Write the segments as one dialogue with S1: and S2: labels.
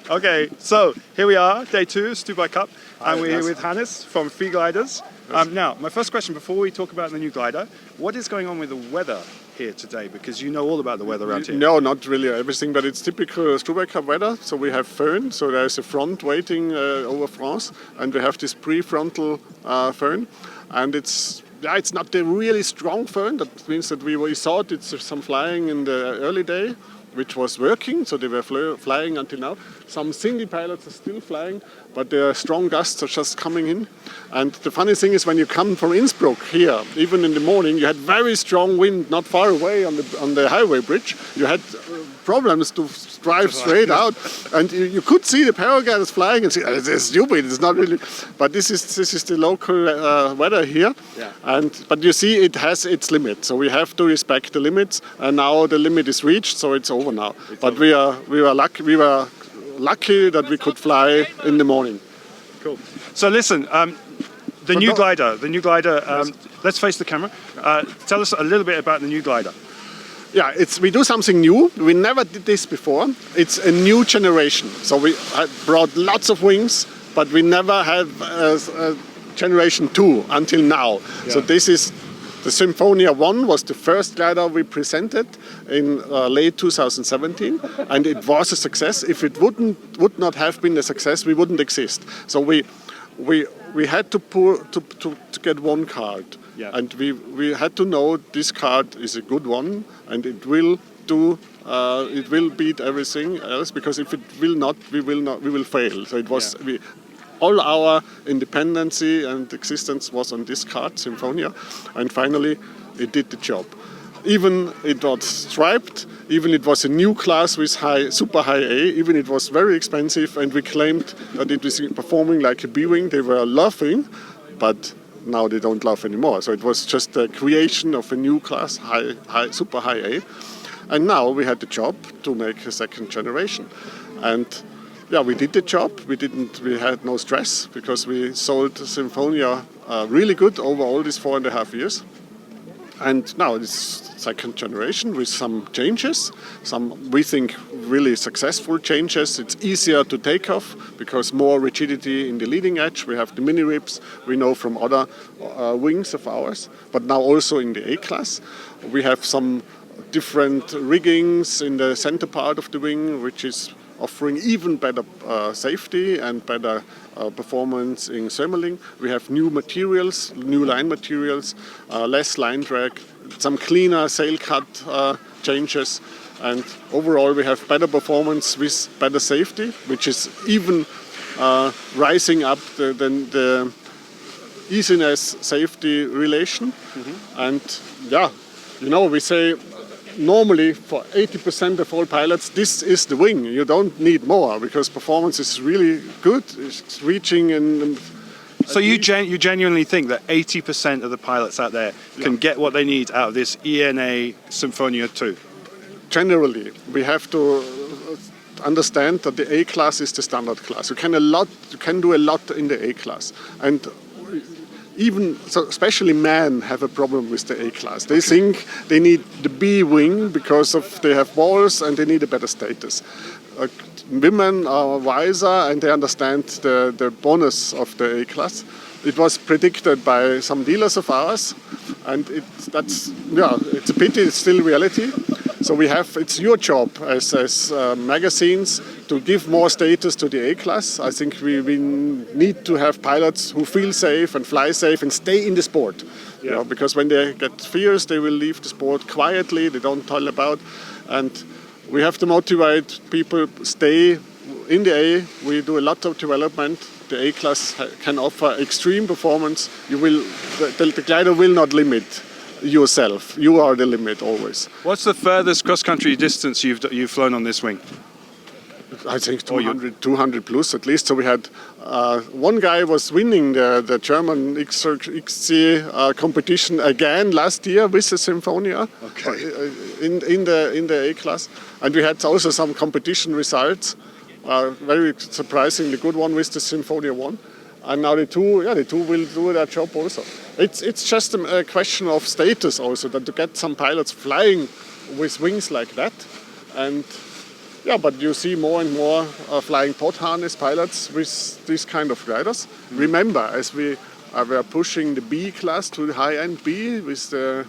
S1: Okay, so here we are, day 2, Stubai Cup, and we're here with Hannes from Phi Gliders. Now, my first question before we talk about the new glider, what is going on with the weather here today? Because you know all about the weather around here.
S2: No, not really everything, but it's typical Stubai Cup weather. So we have Föhn, so there's a front waiting over France, and we have this prefrontal Föhn, and it's not a really strong Föhn. That means that we thought it's some flying in the early day, which was working, so they were flying until now. Some single pilots are still flying, but the strong gusts are just coming in. And the funny thing is, when you come from Innsbruck here, even in the morning, you had very strong wind not far away on the highway bridge. You had problems to drive straight out, and you could see the paragliders flying and say, oh, "It's stupid. It's not really." But this is the local weather here, but you see it has its limit. So we have to respect the limits, and now the limit is reached, so it's over now. But we were lucky that we could fly in the morning.
S1: Cool. So listen, the new glider. Yes. Let's face the camera. Tell us a little bit about the new glider.
S2: Yeah, we do something new. We never did this before. It's a new generation. So we brought lots of wings, but we never have a generation 2 until now. Yeah. So this is the Symphonia 1 was the first glider we presented in late 2017, and it was a success. If it would not have been a success, we wouldn't exist. So we had to get one card. Yeah. And we had to know this card is a good one, and it will beat everything else, because if it will not, we will fail. So it was all our independency and existence was on this card, Symphonia, and finally it did the job. Even it was striped, even it was a new class with super high A, even it was very expensive, and we claimed that it was performing like a B-wing. They were laughing, but now they don't laugh anymore. So it was just a creation of a new class, super high A. And now we had the job to make a second generation. And yeah, we did the job. We had no stress, because we sold Symphonia really good over all these 4.5 years. And now it's second generation with some changes, some we think really successful changes. It's easier to take off because more rigidity in the leading edge. We have the mini ribs we know from other wings of ours, but now also in the A class. We have some different riggings in the center part of the wing, which is offering even better safety and better performance in thermaling. We have new materials, new line materials, less line drag, some cleaner sail cut changes, and overall we have better performance with better safety, which is even rising up the easiness safety relation. Mm-hmm. And yeah, you know, we say normally for 80% of all pilots, this is the wing. You don't need more, because performance is really good. It's reaching in.
S1: So you genuinely think that 80% of the pilots out there can get what they need out of this ENA Symphonia 2?
S2: Generally, we have to understand that the A class is the standard class. You can do a lot in the A class, and even so, especially men have a problem with the A class. They think they need the B wing because they have balls and they need a better status. Women are wiser and they understand the bonus of the A class. It was predicted by some dealers of ours, and it's a pity. It's still reality. So it's your job as magazines to give more status to the A class. I think we need to have pilots who feel safe and fly safe and stay in the sport. Yeah. You know, because when they get fears, they will leave the sport quietly. They don't tell about, and we have to motivate people stay in the A. We do a lot of development. The A class can offer extreme performance. The glider will not limit yourself. You are the limit always.
S1: What's the furthest cross-country distance you've flown on this wing?
S2: I think 200 plus at least. So we had one guy was winning the German XC competition again last year with the Symphonia. Okay. In the A class, and we had also some competition results. Very surprisingly good one with the Symphonia 1. And now the two will do their job also. It's just a question of status also, that to get some pilots flying with wings like that. And Yeah, but you see more and more flying pod harness pilots with these kind of gliders. Remember, as we were pushing the B class to the high-end B with the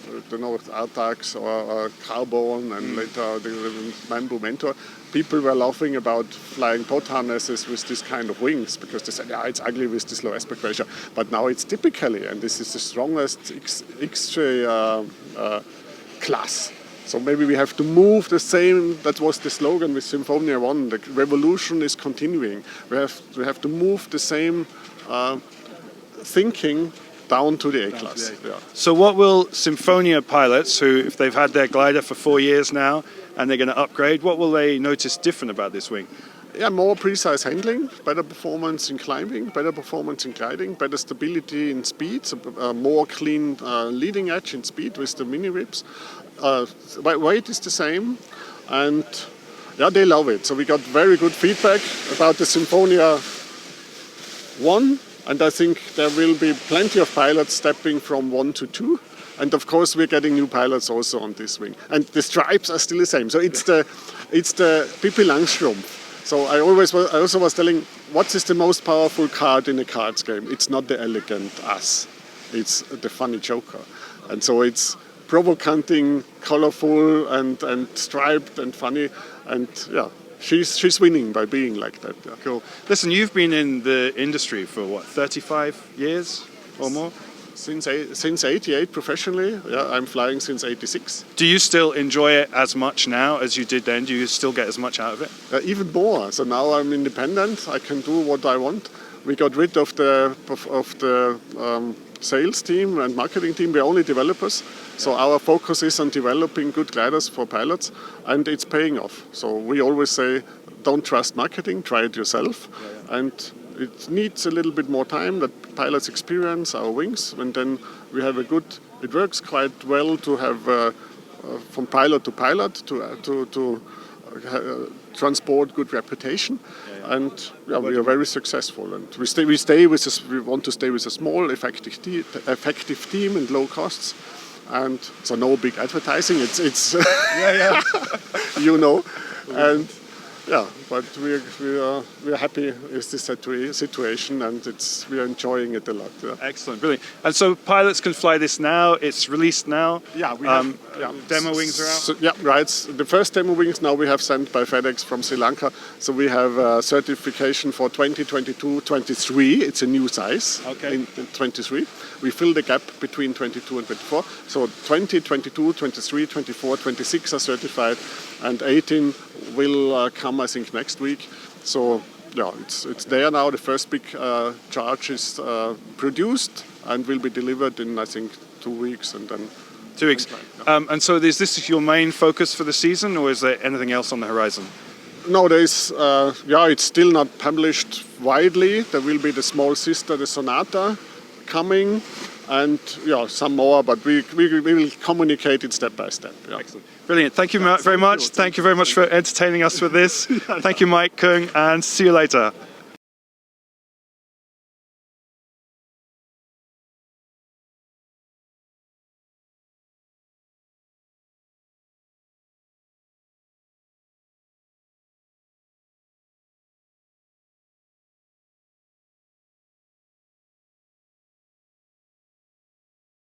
S2: Artax or Carbon and later the Bamboo Mentor, people were laughing about flying pod harnesses with this kind of wings because they said, yeah, it's ugly with this low aspect ratio. But now it's typically, and this is the strongest X-ray class. So maybe we have to move the same, that was the slogan with Symphonia 1, the revolution is continuing. We have to move the same thinking down to the A-class. Yeah.
S1: So what will Symphonia pilots, who, if they've had their glider for 4 years now and they're going to upgrade, what will they notice different about this wing?
S2: Yeah, more precise handling, better performance in climbing, better performance in gliding, better stability in speed, more clean leading edge in speed with the mini ribs. Weight is the same, and yeah, they love it. So we got very good feedback about the Symphonia 1, and I think there will be plenty of pilots stepping from 1 to 2. And of course, we're getting new pilots also on this wing. And the stripes are still the same. So it's the Pippi Langstrumpf. So I also was telling, what is the most powerful card in a cards game? It's not the elegant ass, it's the funny joker. And so it's provocating, colorful and striped and funny. And yeah, she's winning by being like that. Yeah.
S1: Cool. Listen, you've been in the industry for what, 35 years or more?
S2: Since 88 professionally, yeah, I'm flying since 86.
S1: Do you still enjoy it as much now as you did then? Do you still get as much out of it?
S2: Even more. So now I'm independent. I can do what I want. We got rid of the sales team and marketing team. We're only developers. So our focus is on developing good gliders for pilots, and it's paying off. So we always say, don't trust marketing, try it yourself. And it needs a little bit more time that pilots experience our wings, and then we have it works quite well to have from pilot to pilot to transport good reputation. And yeah, we are very successful, and we want to stay with a small effective team and low costs, and so no big advertising, it's you know, and yeah, but we are happy with this situation, and we are enjoying it a lot. Yeah.
S1: Excellent, brilliant. And so pilots can fly this now. It's released now.
S2: Yeah, we have
S1: demo wings are out.
S2: So, yeah, right. The first demo wings now we have sent by FedEx from Sri Lanka. So we have certification for 2022-23. It's a new size.
S1: Okay.
S2: In 23. We fill the gap between 22 and 24. So 20, 22, 23, 24, 26 are certified, and 18 will come, I think, next week. So yeah, it's there now. The first big charge is produced and will be delivered in, I think, 2 weeks, and then
S1: 2 weeks. And so is this your main focus for the season, or is there anything else on the horizon?
S2: No, there's it's still not published widely. There will be the small sister, the Sonata, coming, and some more, but we will communicate it step by step. Yeah.
S1: Excellent. Brilliant. Thank you very much. Thank you very much for entertaining us with this. Thank you, Mike Küng, and see you later.